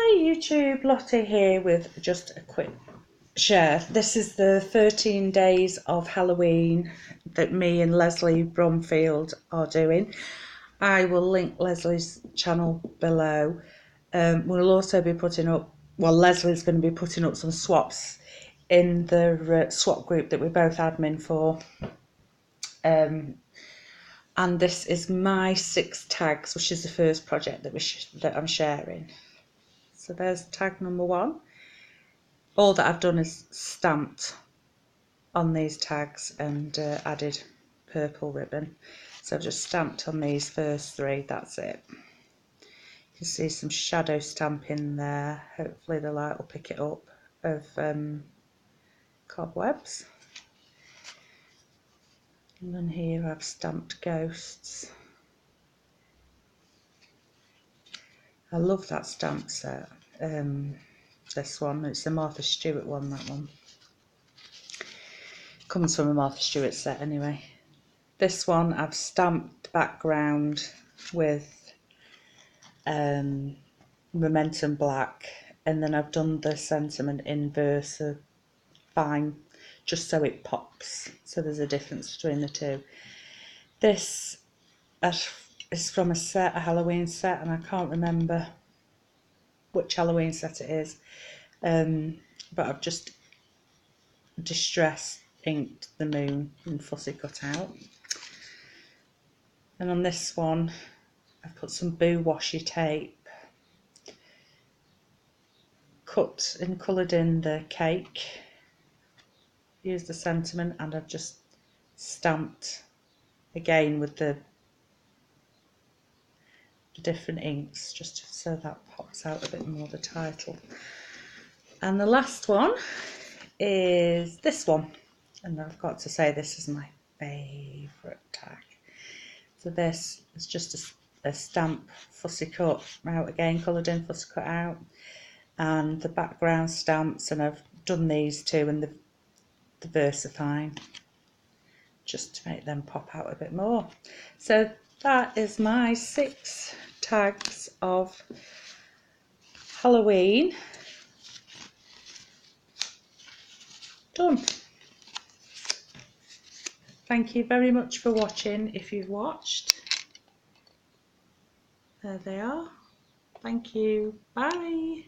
Hi YouTube, Lottie here with just a quick share. This is the 13 days of Halloween that me and Leslie Bromfield are doing. I will link Leslie's channel below. We'll also be putting up, well, Leslie's going to be putting up some swaps in the swap group that we're both admin for. And this is my 6 tags, which is the first project that I'm sharing. So there's tag number 1. All that I've done is stamped on these tags and added purple ribbon. So I've just stamped on these first 3, that's it. You can see some shadow stamping there. Hopefully the light will pick it up, of cobwebs. And then here I've stamped ghosts. I love that stamp set. This one, it's the Martha Stewart one, that one. Comes from a Martha Stewart set anyway. This one I've stamped the background with Momentum Black, and then I've done the sentiment in Versa Fine just so it pops, so there's a difference between the two. This is from a set, a Halloween set, and I can't remember which Halloween set it is, but I've just distress inked the moon and fussy cut out. And on this one I've put some boo washi tape, cut and coloured in the cake, used the sentiment, and I've just stamped again with the different inks just so that pops out a bit more, the title. And the last one is this one, and I've got to say this is my favourite tag. So this is just a stamp fussy cut out again, coloured in fussy cut out, and the background stamps, and I've done these two and the VersaFine just to make them pop out a bit more. So that is my 6 tags of Halloween done. Thank you very much for watching. If you've watched, there they are. Thank you. Bye.